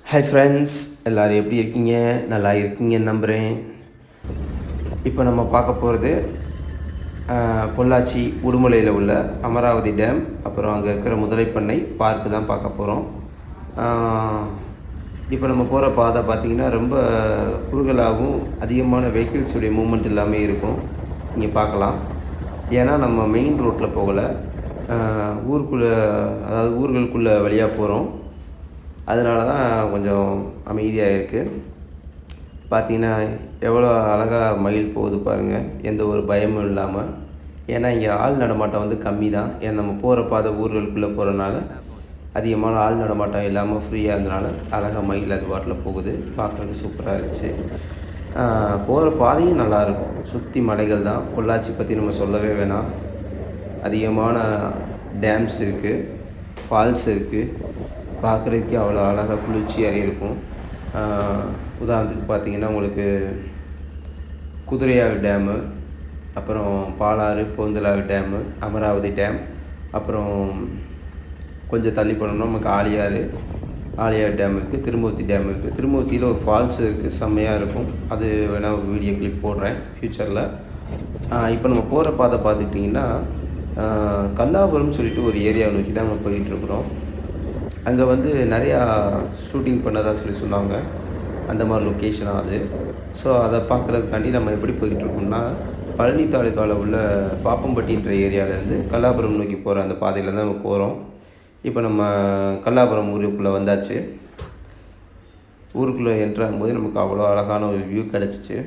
Hi friends, எல்லோரும் எப்படி இருக்கீங்க? நல்லா இருக்கீங்கன்னு நம்புகிறேன். இப்போ நம்ம பார்க்க போகிறது பொள்ளாச்சி உடுமலையில் உள்ள அமராவதி டேம், அப்புறம் அங்கே இருக்கிற முதலைப்பண்ணை பார்க்கு தான் பார்க்க போகிறோம். இப்போ நம்ம போகிற பாதை பார்த்திங்கன்னா ரொம்ப குறுகலாகவும் அதிகமான வெஹிக்கிள்ஸுடைய மூமெண்ட் இல்லாமல் இருக்கும். இங்கே பார்க்கலாம். ஏன்னா நம்ம மெயின் ரோட்டில் போகலை, ஊருக்குள்ளே, அதாவது ஊர்களுக்குள்ளே வழியாக போகிறோம். அதனால தான் கொஞ்சம் அமைதியாக இருக்குது. பார்த்திங்கன்னா எவ்வளோ அழகாக மயில் போகுது பாருங்கள், எந்த ஒரு பயமும் இல்லாமல். ஏன்னா இங்கே ஆள் நடமாட்டம் வந்து கம்மி தான். ஏன்னா நம்ம போகிற பாதை ஊர்களுக்குள்ளே போகிறனால அதிகமான ஆள் நடமாட்டம் இல்லாமல் ஃப்ரீயாக இருந்தனால அழகாக மயில் அது பாட்டில் போகுது. பார்க்குறதுக்கு சூப்பராக இருந்துச்சு. போகிற பாதையும் நல்லாயிருக்கும். சுற்றி மலைகள் தான். பொள்ளாச்சி பற்றி நம்ம சொல்லவே வேணாம். அதிகமான டேம்ஸ் இருக்குது, ஃபால்ஸ் இருக்குது. பார்க்குறதுக்கே அவ்வளோ அழகாக குளிர்ச்சியாக இருக்கும். உதாரணத்துக்கு பார்த்திங்கன்னா உங்களுக்கு குதிரையாறு டேமு, அப்புறம் பாலாறு போந்தலாறு டேமு, அமராவதி டேம், அப்புறம் கொஞ்சம் தள்ளி போனோம்னா நமக்கு ஆழியாறு டேம் இருக்குது, திருமூர்த்தி டேம் இருக்குது. திருமூர்த்தியில் ஒரு ஃபால்ஸ் இருக்குது, செம்மையாக இருக்கும். அது வேணால் ஒரு வீடியோ கிளிப் போடுறேன் ஃப்யூச்சரில். இப்போ நம்ம போகிற பாதை பார்த்துக்கிட்டிங்கன்னா கல்லாபுரம்னு சொல்லிட்டு ஒரு ஏரியாவை நோக்கி தான் நம்ம போயிட்டுருக்குறோம். அங்கே வந்து நிறையா ஷூட்டிங் பண்ணதாக சொன்னாங்க. அந்த மாதிரி லொக்கேஷனாக அது. ஸோ அதை பார்க்குறதுக்காண்டி நம்ம எப்படி போய்கிட்ருக்கோம்னா, பழனி தாலுக்காவில் உள்ள பாப்பம்பட்டின்ற ஏரியாவிலேருந்து கல்லாபுரம் நோக்கி போகிற அந்த பாதையில் தான் நம்ம போகிறோம். இப்போ நம்ம கல்லாபுரம் ஊருக்குள்ளே வந்தாச்சு. ஊருக்குள்ளே என்ட்ராகும்போது நமக்கு அவ்வளோ அழகான ஒரு வியூ கிடச்சிச்சு.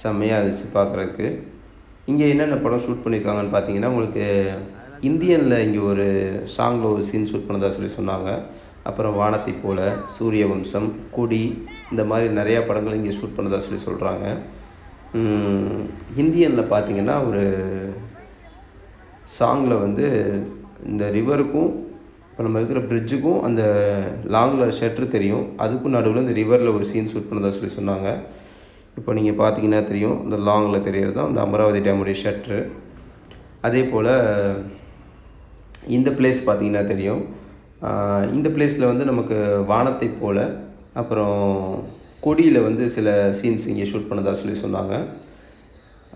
செம்மையாக இருந்துச்சு பார்க்குறதுக்கு. இங்கே என்னென்ன படம் ஷூட் பண்ணியிருக்காங்கன்னு பார்த்தீங்கன்னா, உங்களுக்கு இந்தியனில் இங்கே ஒரு சாங்கில் ஒரு சீன் ஷூட் பண்ணதாக சொன்னாங்க. அப்புறம் வானத்தை போல, சூரிய வம்சம், கொடி, இந்த மாதிரி நிறையா படங்கள் இங்கே ஷூட் பண்ணதாக சொல்கிறாங்க. இந்தியனில் பார்த்திங்கன்னா ஒரு சாங்கில் வந்து இந்த ரிவருக்கும் இப்போ நம்ம இருக்கிற பிரிட்ஜுக்கும் அந்த லாங்கில் ஷெட்ரு தெரியும், அதுக்கும் நடுவில் இந்த ரிவரில் ஒரு சீன் ஷூட் பண்ணதாக சொன்னாங்க. இப்போ நீங்கள் பார்த்தீங்கன்னா தெரியும், இந்த லாங்கில் தெரிகிறது தான் அந்த அமராவதி டேமுடைய ஷெட்ரு. அதே போல் இந்த பிளேஸ் பார்த்திங்கன்னா தெரியும். இந்த பிளேஸில் வந்து நமக்கு வானத்தை போல், அப்புறம் கொடியில் வந்து சில சீன்ஸ் இங்கே ஷூட் பண்ணதாக சொன்னாங்க.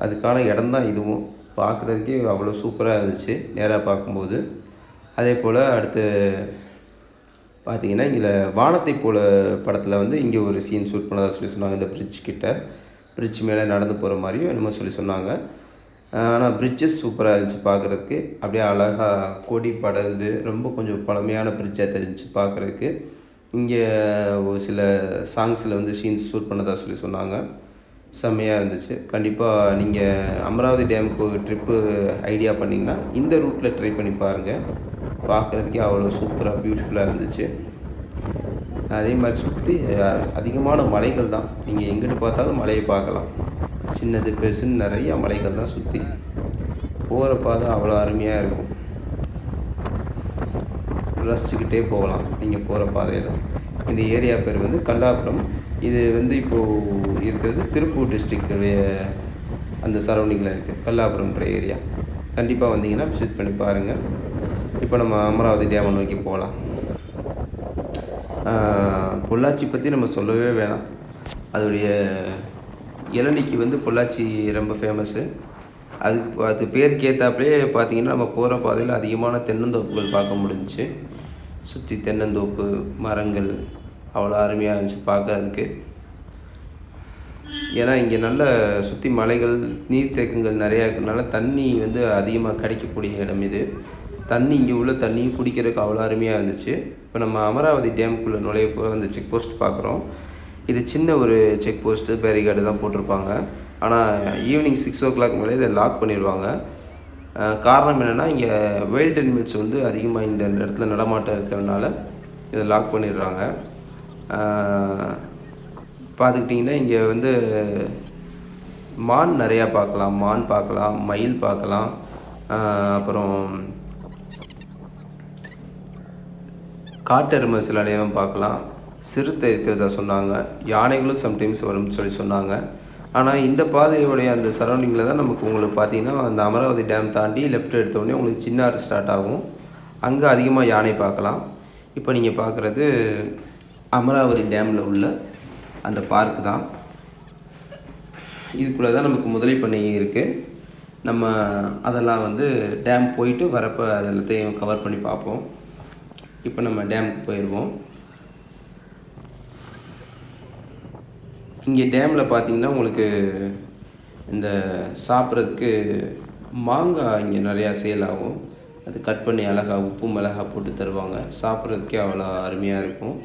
அதுக்கான இடம் தான் இதுவும். பார்க்குறதுக்கே அவ்வளோ சூப்பராக இருந்துச்சு நேராக பார்க்கும்போது. அதே போல் அடுத்து பார்த்திங்கன்னா இங்கே வானத்தை போல் படத்தில் வந்து இங்கே ஒரு சீன் ஷூட் பண்ணதாக சொன்னாங்க. இந்த பிரிட்ஜ் மேலே நடந்து போகிற மாதிரியும் என்னமோ சொன்னாங்க. ஆனால் பிரிட்ஜஸ் சூப்பராக இருந்துச்சு பார்க்குறதுக்கு. அப்படியே அழகாக கொடி படர்ந்து ரொம்ப கொஞ்சம் பழமையான பிரிட்ஜாக தெரிஞ்சிச்சு பார்க்குறதுக்கு. இங்கே ஒரு சில சாங்ஸில் வந்து சீன்ஸ் ஷூட் பண்ணதாக சொன்னாங்க. செம்மையாக இருந்துச்சு. கண்டிப்பாக நீங்கள் அமராவதி டேமுக்கு ஒரு ட்ரிப்பு ஐடியா பண்ணிங்கன்னா இந்த ரூட்டில் ட்ரை பண்ணி பாருங்கள். பார்க்குறதுக்கே அவ்வளோ சூப்பராக பியூட்டிஃபுல்லாக இருந்துச்சு. அதே மாதிரி சுற்றி அதிகமான மலைகள் தான். நீங்கள் எங்கிட்டு பார்த்தாலும் மலையை பார்க்கலாம். சின்னது பெருசுன்னு நிறையா மலைகள் தான் சுற்றி. போகிற பாதை அவ்வளோ அருமையாக இருக்கும். ரசிச்சுக்கிட்டே போகலாம் நீங்கள் போகிற பாதையில். இந்த ஏரியா பேர் வந்து கல்லாபுரம். இது வந்து இப்போது இருக்கிறது திருப்பூர் டிஸ்ட்ரிக்டுடைய அந்த சரௌண்டிங்கில் இருக்குது கல்லாபுரம்ன்ற ஏரியா. கண்டிப்பாக வந்தீங்கன்னா விசிட் பண்ணி பாருங்கள். இப்போ நம்ம அமராவதி டேமை நோக்கி போகலாம். பொள்ளாச்சி பற்றி நம்ம சொல்லவே வேணாம். அதோடைய இளநிக்கு வந்து பொள்ளாச்சி ரொம்ப ஃபேமஸ்ஸு. அது பேருக்கு ஏற்றாப்புலே பார்த்திங்கன்னா நம்ம போகிற பாதையில் அதிகமான தென்னந்தோப்புகள் பார்க்க முடிஞ்சிச்சு. சுற்றி தென்னந்தோப்பு மரங்கள் அவ்வளோ அருமையாக இருந்துச்சு பார்க்கறதுக்கு. ஏன்னா இங்கே நல்ல சுற்றி மலைகள், நீர்த்தேக்கங்கள் நிறையா இருக்கிறதுனால தண்ணி வந்து அதிகமாக கிடைக்கக்கூடிய இடம் இது. தண்ணி இங்கே உள்ள தண்ணியும் குடிக்கிறதுக்கு அவ்வளோ அருமையாக இருந்துச்சு. இப்போ நம்ம அமராவதி டேமுக்குள்ளே நுழைய போகிற அந்த செக் போஸ்ட் பார்க்குறோம். இது சின்ன ஒரு செக் போஸ்ட்டு, பேரிகார்டு தான் போட்டிருப்பாங்க. ஆனால் ஈவினிங் 6 o'clock மேலே இதை லாக் பண்ணிடுவாங்க. காரணம் என்னென்னா, இங்கே வைல்ட் அனிமல்ஸ் வந்து அதிகமாக இந்த இடத்துல நடமாட்டம் இருக்கிறதுனால இதை லாக் பண்ணிடுறாங்க. பார்த்துக்கிட்டிங்கன்னா இங்கே வந்து மான் நிறையா பார்க்கலாம், மயில் பார்க்கலாம், அப்புறம் காட்டெருமை சில நேரம் பார்க்கலாம், சிறுத்தை இருக்கிறதா சொன்னாங்க, யானைகளும் சம்டைம்ஸ் வரும்னு சொன்னாங்க. ஆனால் இந்த பாதையோடைய அந்த சரௌண்டிங்கில் தான் உங்களுக்கு பார்த்தீங்கன்னா அந்த அமராவதி டேம் தாண்டி லெஃப்ட் எடுத்தோடனே உங்களுக்கு சின்னாறு ஸ்டார்ட் ஆகும். அங்கே அதிகமாக யானை பார்க்கலாம். இப்போ நீங்கள் பார்க்குறது அமராவதி டேமில் உள்ள அந்த பார்க்கு தான். இதுக்குள்ளே தான் நமக்கு முதலை பண்ணை இருக்குது. நம்ம அதெல்லாம் வந்து டேம் போயிட்டு வரப்போ அது எல்லாத்தையும் கவர் பண்ணி பார்ப்போம். இப்போ நம்ம டேமுக்கு போயிடுவோம். இங்கே டேமில் பார்த்தீங்கன்னா உங்களுக்கு இந்த சாப்பிட்றதுக்கு மாங்காய் இங்கே நிறையா சேல் ஆகும். அது கட் பண்ணி அழகாக உப்பு மிளகாய் போட்டு தருவாங்க. சாப்பிட்றதுக்கே அவ்வளோ அருமையாக இருக்கும்.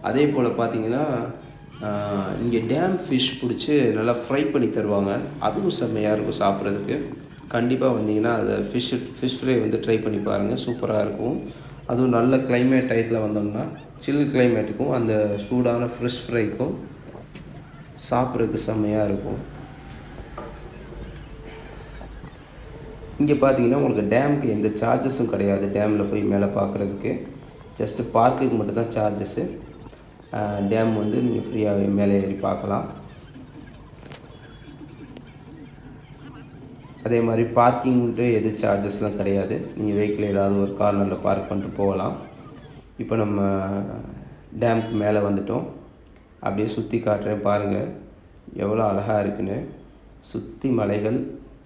அதே போல் பார்த்தீங்கன்னா இங்கே டேம் ஃபிஷ் பிடிச்சி நல்லா ஃப்ரை பண்ணி தருவாங்க. அதுவும் செம்மையாக இருக்கும் சாப்பிட்றதுக்கு. கண்டிப்பாக வந்தீங்கன்னா அதை ஃபிஷ் ஃப்ரை வந்து ட்ரை பண்ணி பாருங்கள், சூப்பராக இருக்கும். அதுவும் நல்ல கிளைமேட் டயத்தில் வந்தோம்னா சில் கிளைமேட்டுக்கும் அந்த சூடான ஃபிஷ் ஃப்ரைக்கும் சாப்பிட்றதுக்கு செம்மையாக இருக்கும். இங்கே பார்த்தீங்கன்னா உங்களுக்கு டேமுக்கு எந்த சார்ஜஸும் கிடையாது. டேமில் போய் மேலே பார்க்குறதுக்கு ஜஸ்ட்டு பார்க்குக்கு மட்டும்தான் சார்ஜஸ்ஸு. டேம் வந்து நீங்கள் ஃப்ரீயாகவே மேலே ஏறி பார்க்கலாம். அதே மாதிரி பார்க்கிங்ட்டு எது சார்ஜஸ்லாம் கிடையாது. நீங்கள் வெஹிக்கிள் ஏதாவது ஒரு கார்னரில் பார்க் பண்ணிட்டு போகலாம். இப்போ நம்ம டேமுக்கு மேலே வந்துட்டோம். அப்படியே சுற்றி காட்டுறேன் பாருங்கள் எவ்வளோ அழகாக இருக்குன்னு. சுற்றி மலைகள்,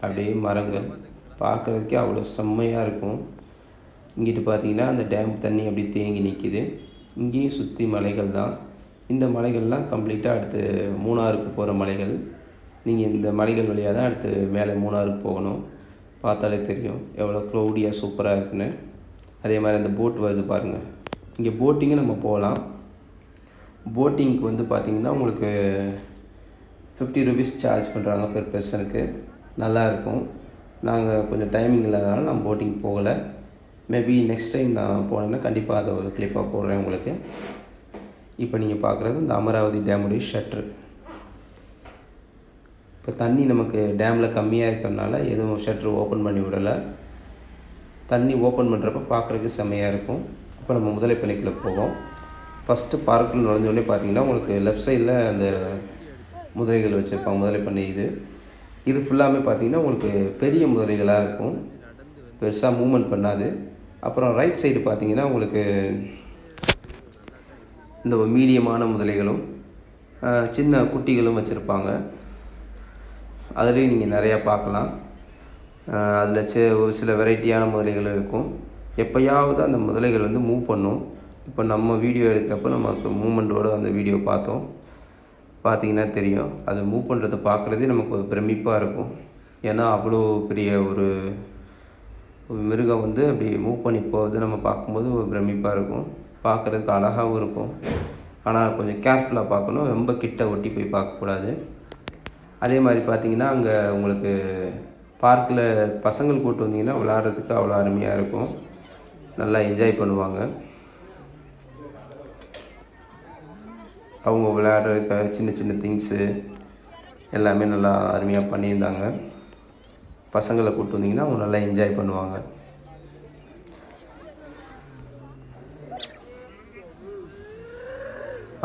அப்படியே மரங்கள், பார்க்குறதுக்கே அவ்வளோ செம்மையாக இருக்கும். இங்கிட்டு பார்த்தீங்கன்னா அந்த டேம் தண்ணி அப்படி தேங்கி நிற்கிது. இங்கேயும் சுற்றி மலைகள் தான். இந்த மலைகள்லாம் கம்ப்ளீட்டாக அடுத்து மூணாருக்கு போகிற மலைகள். நீங்கள் இந்த மலைகள் வழியாக தான் அடுத்து மேலே மூணாருக்கு போகணும். பார்த்தாலே தெரியும் எவ்வளோ க்ளௌடியாக சூப்பராக இருக்குன்னு. அதே மாதிரி அந்த போட் வருது பாருங்கள். இங்கே போட்டிங்கும் நம்ம போகலாம். போட்டிங்க்கு வந்து பார்த்திங்கன்னா உங்களுக்கு 50 ரூபீஸ் சார்ஜ் பண்ணுறாங்க பெர் பர்சனுக்கு. நல்லாயிருக்கும். நாங்கள் கொஞ்சம் டைமிங் இல்லாதனால நான் போட்டிங் போகலை. மேபி நெக்ஸ்ட் டைம் நான் போனேன்னா கண்டிப்பாக அதை ஒரு கிளிப்பாக போடுறேன் உங்களுக்கு. இப்போ நீங்கள் பார்க்குறது இந்த அமராவதி டேமுடைய ஷட்ரு. இப்போ தண்ணி நமக்கு டேமில் கம்மியாக இருக்கிறதுனால எதுவும் ஷட்ரு ஓப்பன் பண்ணி விடலை. தண்ணி ஓப்பன் பண்ணுறப்ப பார்க்குறதுக்கு செம்மையாக இருக்கும். இப்போ நம்ம முதலை பண்ணைக்குள்ளே போவோம். ஃபஸ்ட்டு பார்க்கில் நுழைஞ்சோடனே பார்த்தீங்கன்னா உங்களுக்கு லெஃப்ட் சைடில் அந்த முதலைகள் வச்சுருப்பாங்க. முதலை பண்ணை இது ஃபுல்லாமே பார்த்தீங்கன்னா உங்களுக்கு பெரிய முதலைகளாக இருக்கும். பெருசாக மூவ்மெண்ட் பண்ணாது. அப்புறம் ரைட் சைடு பார்த்தீங்கன்னா உங்களுக்கு இந்த மீடியமான முதலைகளும் சின்ன குட்டிகளும் வச்சுருப்பாங்க. அதுலேயும் நீங்கள் நிறையா பார்க்கலாம். அதில் ஒரு சில வெரைட்டியான முதலைகளும் இருக்கும். எப்போயாவது அந்த முதலைகள் வந்து மூவ் பண்ணும். இப்போ நம்ம வீடியோ எடுக்கிறப்ப நமக்கு மூமெண்ட்டோடு அந்த வீடியோ பார்த்தோம். பார்த்திங்கன்னா தெரியும். அது மூவ் பண்ணுறதை பார்க்குறதே நமக்கு ஒரு பிரமிப்பாக இருக்கும். ஏன்னா அவ்வளோ பெரிய ஒரு மிருகம் வந்து அப்படி மூவ் பண்ணி போகிறது நம்ம பார்க்கும்போது ஒரு பிரமிப்பாக இருக்கும். பார்க்குறதுக்கு அழகாகவும் இருக்கும். ஆனால் கொஞ்சம் கேர்ஃபுல்லாக பார்க்கணும். ரொம்ப கிட்ட ஒட்டி போய் பார்க்கக்கூடாது. அதே மாதிரி பார்த்திங்கன்னா அங்கே உங்களுக்கு பார்க்கில் பசங்கள் கூட்டு வந்தீங்கன்னா விளையாடுறதுக்கு அவ்வளோ அருமையாக இருக்கும். நல்லா என்ஜாய் பண்ணுவாங்க. அவங்க விளையாடுறதுக்கு சின்ன சின்ன திங்ஸு எல்லாமே நல்லா அருமையாக பண்ணியிருந்தாங்க. பசங்களை கூப்பிட்டு வந்தீங்கன்னா அவங்க நல்லா என்ஜாய் பண்ணுவாங்க.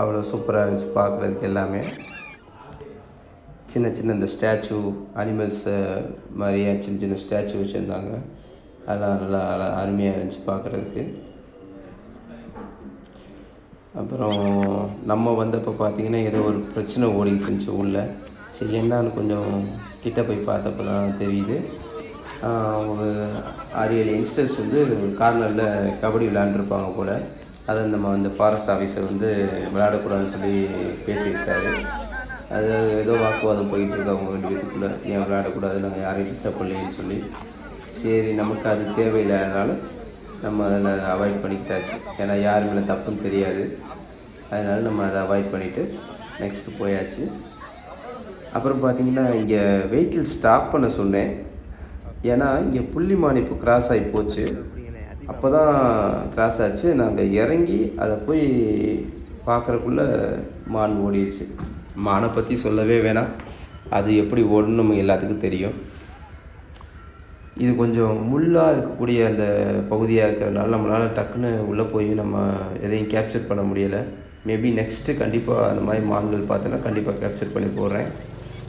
அவ்வளோ சூப்பராக இருந்துச்சு பார்க்குறதுக்கு. எல்லாமே சின்ன சின்ன இந்த ஸ்டாச்சு அனிமல்ஸு மாதிரியே சின்ன சின்ன ஸ்டாச்சு வச்சுருந்தாங்க. அதெல்லாம் நல்லா அருமையாக இருந்துச்சு பார்க்குறதுக்கு. அப்புறம் நம்ம வந்தப்போ பார்த்திங்கன்னா ஏதோ ஒரு பிரச்சனை ஓடிக்கிட்டு இருந்துச்சு உள்ள. சரி என்னான்னு கொஞ்சம் கிட்ட போய் பார்த்தப்போ தான் தெரியுது. ஒரு 6-7 யங்ஸ்டர்ஸ் வந்து கார்னரில் கபடி விளையாண்டுருப்பாங்க போல். அதை நம்ம அந்த ஃபாரஸ்ட் ஆஃபீஸர் வந்து விளையாடக்கூடாதுன்னு சொல்லி பேசியிருக்காரு. அது ஏதோ வாக்குவாதம் போயிட்டுருக்கு அவங்க 2 பேருக்குள்ளே. ஏன் விளையாடக்கூடாது, நாங்கள் யாரையும் டிஸ்டர்ப் பண்ணலைன்னு சொல்லி. சரி நமக்கு அது தேவையில்லாதனால நம்ம அதில் அவாய்ட் பண்ணிக்கிட்டாச்சு. ஏன்னா யார் மேலே தப்புன்னு தெரியாது. அதனால் நம்ம அதை அவாய்ட் பண்ணிவிட்டு நெக்ஸ்ட்டு போயாச்சு. அப்புறம் பார்த்திங்கன்னா இங்கே வெஹிக்கிள் ஸ்டாப் பண்ண சொன்னேன். ஏன்னா இங்கே புள்ளிமான் இப்போ கிராஸ் ஆகி போச்சு. அப்போ தான் கிராஸ் ஆச்சு. நாங்கள் இறங்கி அதை போய் பார்க்குறக்குள்ளே மான் ஓடிடுச்சு. மானை பற்றி சொல்லவே வேணாம். அது எப்படி ஓடணும் நம்ம எல்லாத்துக்கும் தெரியும். இது கொஞ்சம் முள்ளாக இருக்கக்கூடிய அந்த பகுதியாக இருக்கிறதுனால நம்மளால் டக்குன்னு உள்ளே போய் நம்ம எதையும் கேப்சர் பண்ண முடியலை. மேபி நெக்ஸ்ட்டு கண்டிப்பாக அந்த மாதிரி மான்கள் பார்த்தோன்னா கண்டிப்பாக கேப்சர் பண்ணி போடுறேன்.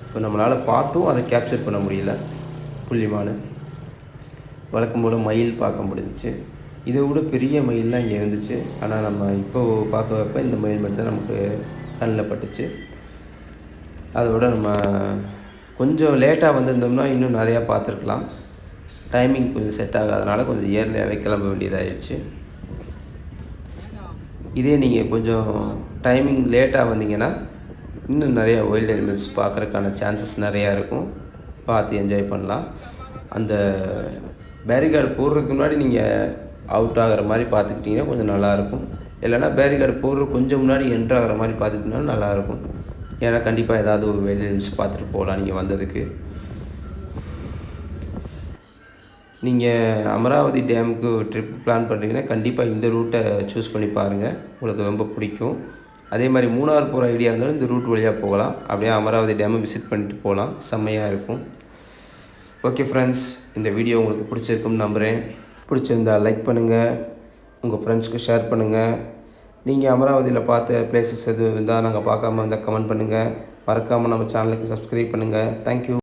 இப்போ நம்மளால் பார்த்தும் அதை கேப்சர் பண்ண முடியல. புள்ளிமான் வழக்கம் போல் மயில் பார்க்க முடிஞ்சிச்சு. இதை விட பெரிய மயில்லாம் இங்கே இருந்துச்சு. ஆனால் நம்ம இப்போது பார்க்குறப்ப இந்த மயில் மட்டும் தான் நமக்கு கண்ணில் பட்டுச்சு. அதோட நம்ம கொஞ்சம் லேட்டாக வந்திருந்தோம்னா இன்னும் நிறையா பார்த்துருக்கலாம். டைமிங் கொஞ்சம் செட் ஆகாதனால கொஞ்சம் இயர்லியாகவே கிளம்ப வேண்டியதாகிடுச்சு. இதே நீங்கள் கொஞ்சம் டைமிங் லேட்டாக வந்தீங்கன்னா இன்னும் நிறையா வைல்ட் அனிமல்ஸ் பார்க்குறதுக்கான சான்சஸ் நிறையா இருக்கும். பார்த்து என்ஜாய் பண்ணலாம். அந்த பேரிகார்டு போடுறதுக்கு முன்னாடி நீங்கள் அவுட் ஆகிற மாதிரி பார்த்துக்கிட்டிங்கன்னா கொஞ்சம் நல்லாயிருக்கும். இல்லைனா பேரிகார்டு போடுற கொஞ்சம் முன்னாடி என்ட்ரு ஆகிற மாதிரி பார்த்துக்கிட்டிங்கன்னா நல்லாயிருக்கும். ஏன்னா கண்டிப்பாக ஏதாவது ஒரு வைல்ட் அனிமல்ஸ் பார்த்துட்டு போகலாம் நீங்கள் வந்ததுக்கு. நீங்கள் அமராவதி டேமுக்கு ட்ரிப் பிளான் பண்ணுறீங்கன்னா கண்டிப்பாக இந்த ரூட்டை சூஸ் பண்ணி பாருங்கள். உங்களுக்கு ரொம்ப பிடிக்கும். அதே மாதிரி மூணார் போகிற ஐடியா இருந்தாலும் இந்த ரூட் வழியாக போகலாம். அப்படியே அமராவதி டேமை விசிட் பண்ணிட்டு போகலாம். செம்மையாக இருக்கும். ஓகே ஃப்ரெண்ட்ஸ், இந்த வீடியோ உங்களுக்கு பிடிச்சிருக்குன்னு நம்புகிறேன். பிடிச்சிருந்தால் லைக் பண்ணுங்கள், உங்கள் ஃப்ரெண்ட்ஸ்க்கு ஷேர் பண்ணுங்கள். நீங்கள் அமராவதியில் பார்த்த பிளேசஸ் எதுவும் இருந்தால் நாங்கள் பார்க்காம இருந்தால் கமெண்ட் பண்ணுங்கள். மறக்காமல் நம்ம சேனலுக்கு சப்ஸ்கிரைப் பண்ணுங்கள். தேங்க்யூ.